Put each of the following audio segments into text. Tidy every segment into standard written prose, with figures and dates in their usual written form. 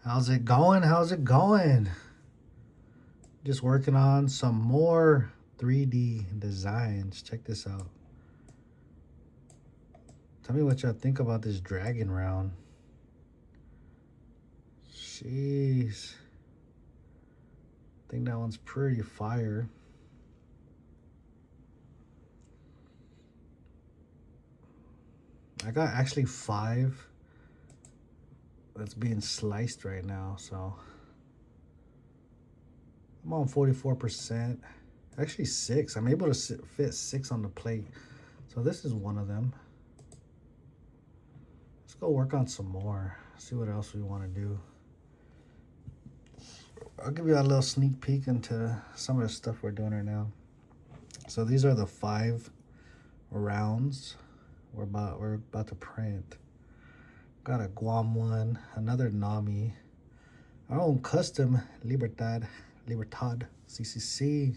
How's it going? How's it going? Just working on some more 3D designs. Check this out. Tell me what y'all think about this dragon round. Jeez. I think that one's pretty fire. I got actually 5 that's being sliced right now, so I'm on 44%. Actually 6. I'm able to fit 6 on the plate. So this is one of them. Let's go work on some more. See what else we want to do. I'll give you a little sneak peek into some of the stuff we're doing right now. So these are the 5 rounds we're about to print. Got a Guam one, another Nami, our own custom Libertad CCC.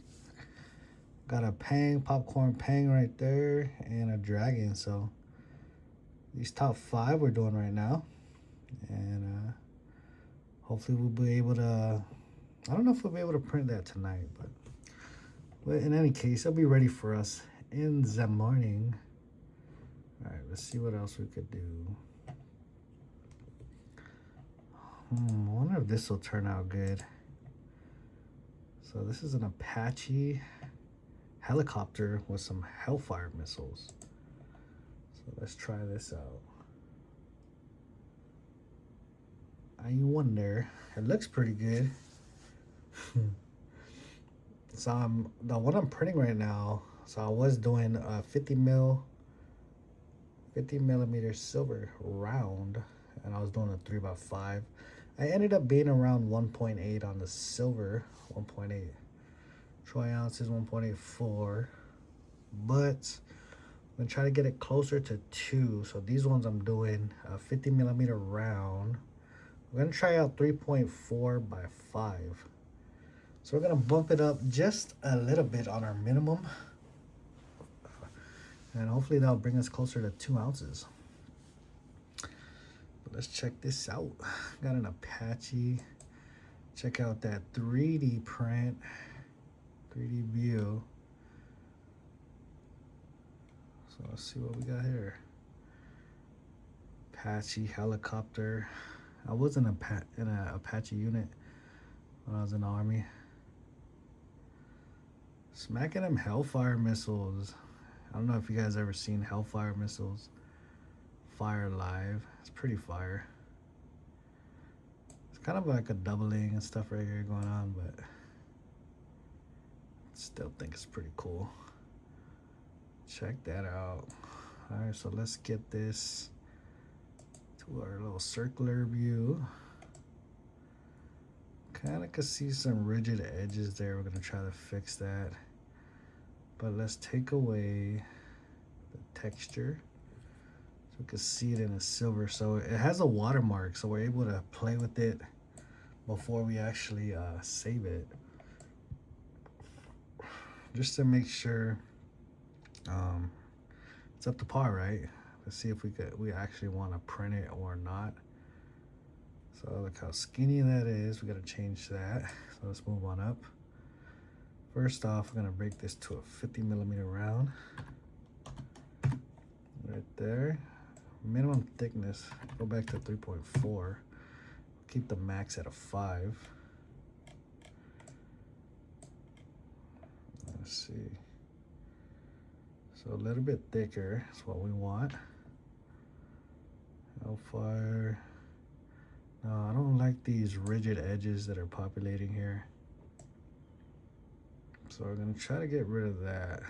Got a Pang, popcorn Pang right there, and a dragon. So these top 5 we're doing right now, and hopefully we'll be able to. I don't know if we'll be able to print that tonight, but in any case, it'll be ready for us in the morning. All right, let's see what else we could do. I wonder if this will turn out good. So this is an Apache helicopter with some Hellfire missiles. So let's try this out. I wonder. It looks pretty good. So the one I'm printing right now. So I was doing a 50 millimeter silver round, and I was doing a 3x5. I ended up being around 1.8 on the silver, 1.8 troy ounces, 1.84, but I'm gonna try to get it closer to 2. So these ones I'm doing a 50 millimeter round. We're gonna try out 3.4 by 5. So we're gonna bump it up just a little bit on our minimum, and hopefully that'll bring us closer to 2 ounces. But let's check this out. Got an Apache. Check out that 3D print, 3D view. So let's see what we got here. Apache helicopter. I was in an Apache unit when I was in the Army. Smacking them Hellfire missiles. I don't know if you guys ever seen Hellfire missiles fire live. It's pretty fire. It's kind of like a doubling and stuff right here going on, but still think it's pretty cool. Check that out. All right, so let's get this to our little circular view. Kind of can see some rigid edges there. We're gonna try to fix that. But let's take away the texture so we can see it in a silver. So it has a watermark, so we're able to play with it before we actually save it, just to make sure it's up to par, right? Let's see if we actually want to print it or not. So look how skinny that is. We got to change that. So let's move on up. First off, we're gonna break this to a 50 millimeter round. Right there. Minimum thickness, go back to 3.4. Keep the max at a 5. Let's see. So a little bit thicker is what we want. Hellfire. No, I don't like these rigid edges that are populating here. So we're gonna try to get rid of that.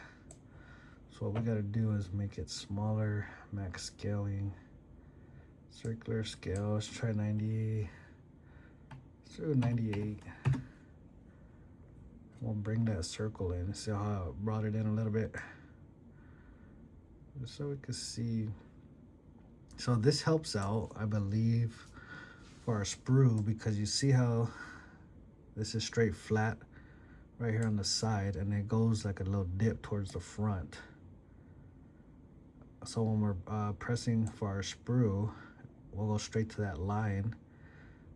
So what we gotta do is make it smaller, max scaling, circular scale. Let's try 90. Let's do 98. We'll bring that circle in. See how I brought it in a little bit, just so we can see. So this helps out, I believe, for our sprue, because you see how this is straight flat right here on the side, and it goes like a little dip towards the front. So when we're pressing for our sprue, we'll go straight to that line,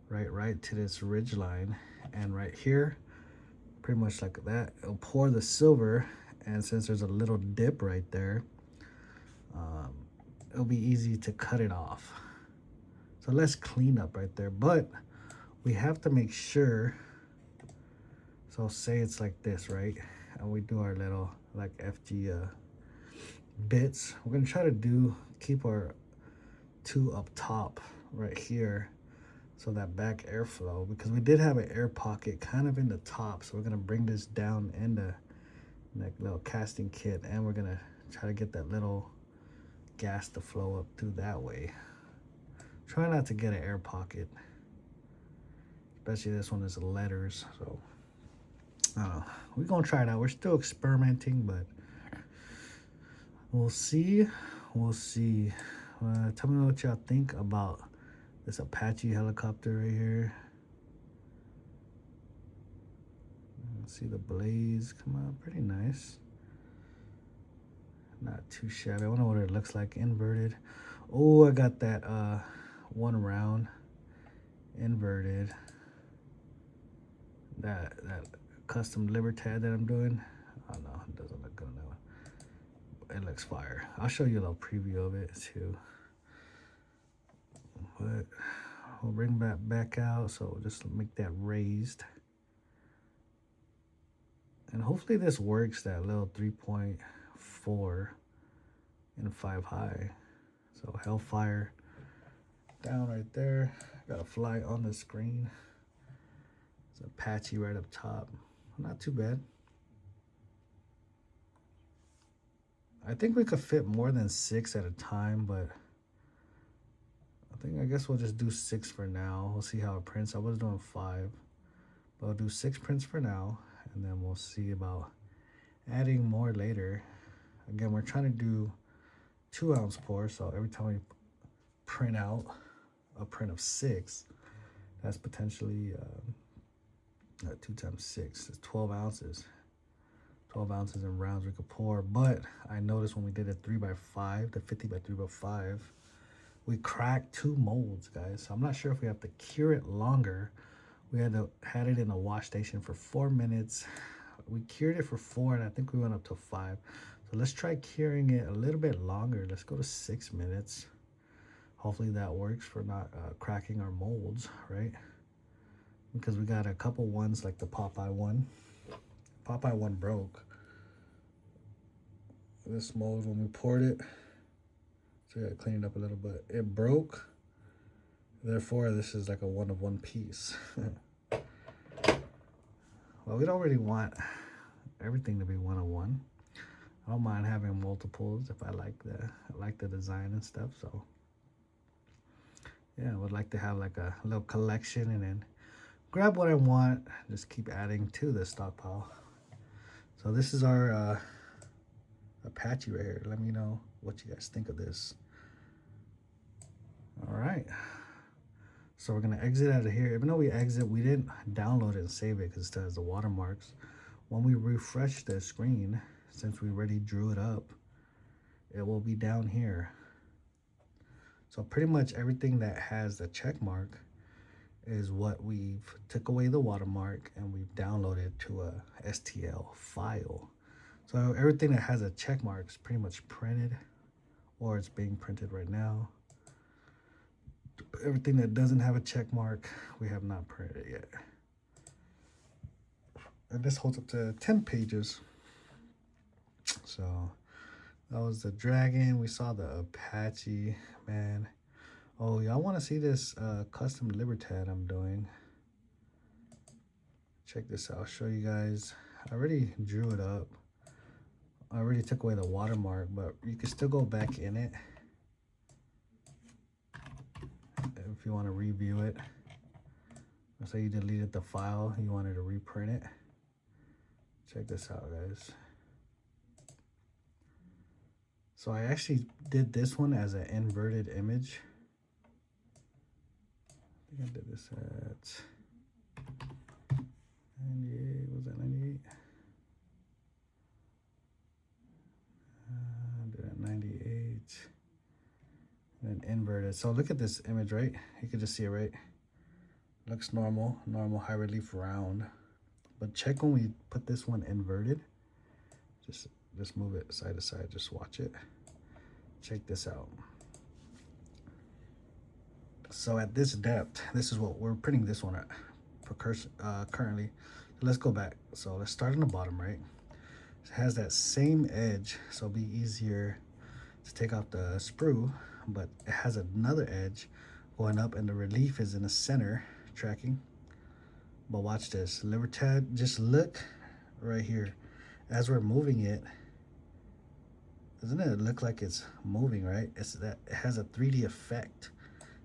right to this ridge line, and right here, pretty much like that, it'll pour the silver. And since there's a little dip right there, um, it'll be easy to cut it off. So less cleanup right there, but we have to make sure. So say it's like this, right? And we do our little like FG bits. We're gonna try to keep our two up top right here, so that back airflow, because we did have an air pocket kind of in the top. So we're gonna bring this down in the like little casting kit, and we're gonna try to get that little gas to flow up through that way. Try not to get an air pocket, especially this one is letters. So we're gonna try it out. We're still experimenting, but we'll see. We'll see. Tell me what y'all think about this Apache helicopter right here. See the blaze come out, pretty nice. Not too shabby. I wonder what it looks like inverted. Oh, I got that one round inverted. That custom Libertad that I'm doing. Oh no, it doesn't look good enough. It looks fire. I'll show you a little preview of it too. But we'll bring that back out, so just make that raised. And hopefully this works, that little 3.4 and 5 high. So Hellfire down right there. Got a fly on the screen. It's Apache right up top. Not too bad. I think we could fit more than 6 at a time, but I guess we'll just do 6 for now. We'll see how it prints. I was doing 5, but I'll do 6 prints for now, and then we'll see about adding more later. Again, we're trying to do 2 ounce pour, so every time we print out a print of 6, that's potentially 2 times 6 is 12 ounces. 12 ounces in rounds we could pour. But I noticed when we did a 3x5, the 50 by 3x5, we cracked 2 molds, guys. So I'm not sure if we have to cure it longer. We had it in a wash station for 4 minutes. We cured it for 4, and I think we went up to 5. So let's try curing it a little bit longer. Let's go to 6 minutes. Hopefully that works for not cracking our molds, right? Because we got a couple ones like the Popeye one. Popeye one broke. This mold, when we poured it, so I gotta clean it up a little bit. It broke. Therefore, this is like a 1-of-1 piece. Well, we don't really want everything to be 1-of-1. I don't mind having multiples if I like the design and stuff. So yeah, I would like to have like a little collection and then grab what I want, just keep adding to the stockpile. So this is our Apache right here. Let me know what you guys think of this. All right. So we're gonna exit out of here. Even though we exit, we didn't download it and save it because it still has the watermarks. When we refresh the screen, since we already drew it up, it will be down here. So pretty much everything that has the check mark is what we've took away the watermark and we've downloaded to a STL file. So everything that has a check mark is pretty much printed, or it's being printed right now. Everything that doesn't have a check mark, we have not printed yet. And this holds up to 10 pages. So that was the Dragon. We saw the Apache, man. Oh, y'all want to see this custom Libertad I'm doing? Check this out. I'll show you guys. I already drew it up. I already took away the watermark, but you can still go back in it if you want to review it. Let's say you deleted the file, you wanted to reprint it. Check this out, guys. So I actually did this one as an inverted image. I think I did this at 98, was that 98? I did it at 98. And then inverted. So look at this image, right? You can just see it, right? Looks normal, normal high relief round. But check when we put this one inverted. Just move it side to side, just watch it. Check this out. So at this depth, this is what we're printing this one at currently. So let's go back. So let's start on the bottom, right? It has that same edge, so it'll be easier to take off the sprue, but it has another edge going up and the relief is in the center tracking. But watch this, Libertad, just look right here. As we're moving it, doesn't it look like it's moving, right? It's that it has a 3D effect.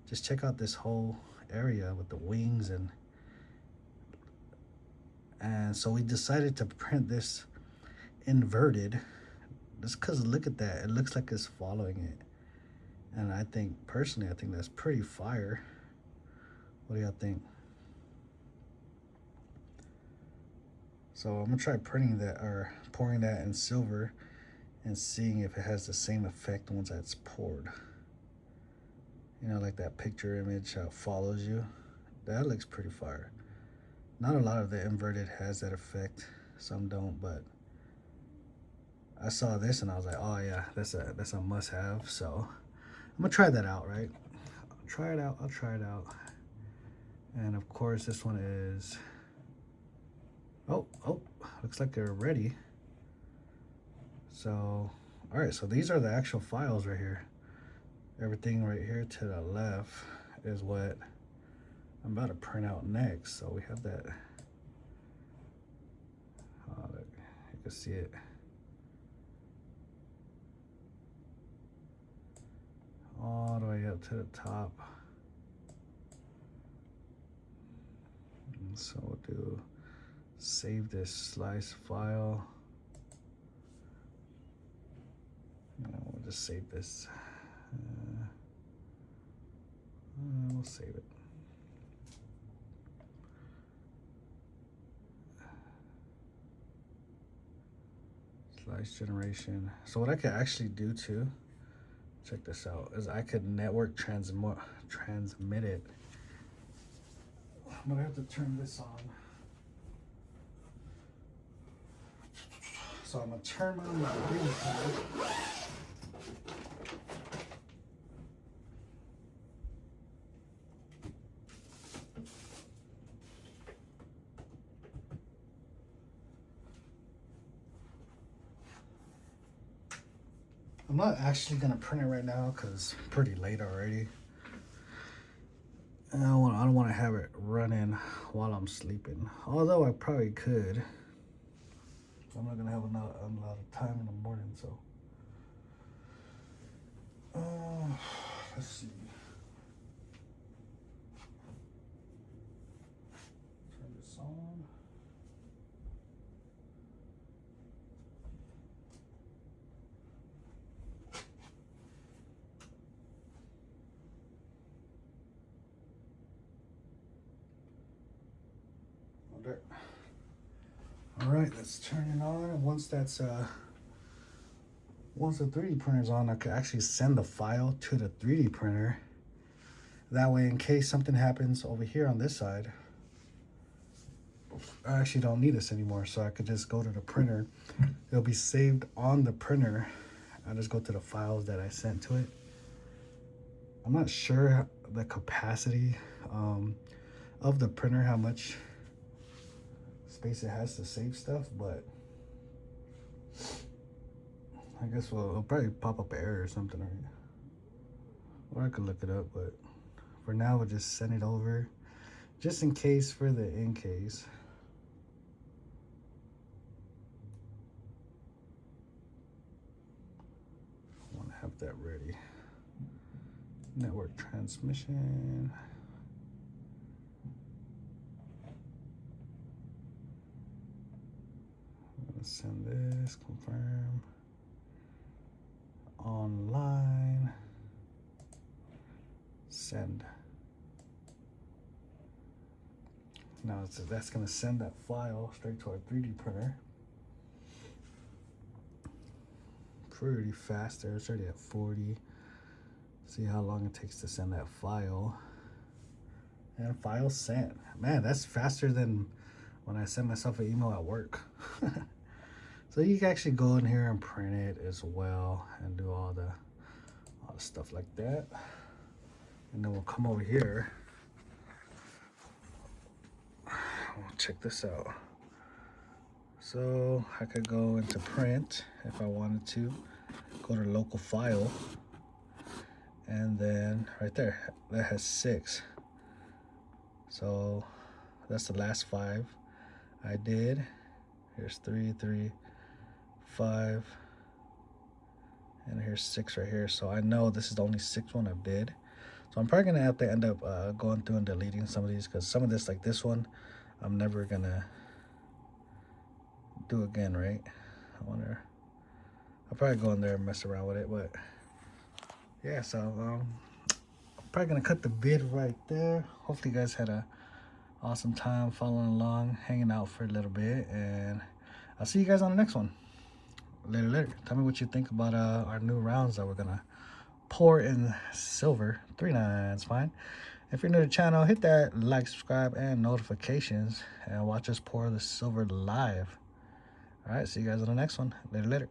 Just check out this whole area with the wings and so we decided to print this inverted just because look at that, it looks like it's following it. And I think personally, I think that's pretty fire. What do y'all think? So I'm gonna try printing that or pouring that in silver and seeing if it has the same effect once that's poured. You know, like that picture image follows you. That looks pretty fire. Not a lot of the inverted has that effect. Some don't, but I saw this and I was like, oh yeah, that's a must-have. So I'm gonna try that out, right? I'll try it out. And of course, this one is. Oh, looks like they're ready. So, all right. So these are the actual files right here. Everything right here to the left is what I'm about to print out next. So we have that. Look, you can see it. All the way up to the top. And so we'll do save this slice file. And we'll just save this. We'll save it. Slice generation. So what I could actually do too, check this out, is I could network transmit it. I'm gonna have to turn this on. So I'm gonna turn on my video card. I'm not actually gonna print it right now because it's pretty late already. And I don't want to have it running while I'm sleeping. Although I probably could. I'm not gonna have a lot of time in the morning, so. Let's see. Turn this on. Okay. All right, let's turn it on. And once the 3D printer's on, I could actually send the file to the 3D printer. That way, in case something happens over here on this side, I actually don't need this anymore. So I could just go to the printer. It'll be saved on the printer. I just go to the files that I sent to it. I'm not sure the capacity of the printer, how much space it has to save stuff, but I guess it'll probably pop up an error or something, or I could look it up, but for now we'll just send it over just in case for the in case. I want to have that ready. Network transmission. Send this, confirm, online, send. Now that's gonna send that file straight to our 3D printer. Pretty fast there, it's already at 40. See how long it takes to send that file. And file sent. Man, that's faster than when I send myself an email at work. So you can actually go in here and print it as well and do all the stuff like that. And then we'll come over here. We'll check this out. So I could go into print if I wanted to. Go to local file. And then right there, that has 6. So that's the last 5 I did. Here's 3, 3, 5, and here's 6 right here. So I know this is the only 6th one I did. So I'm probably gonna have to end up going through and deleting some of these, because some of this, like this one, I'm never gonna do again, right? I wonder. I'll probably go in there and mess around with it, but yeah. So I'm probably gonna cut the vid right there. Hopefully you guys had a awesome time following along, hanging out for a little bit, and I'll see you guys on the next one. Later. Tell me what you think about our new rounds that we're gonna pour in silver. 3 9's fine. If you're new to the channel, hit that like, subscribe, and notifications, and watch us pour the silver live. All right, see you guys on the next one. Later.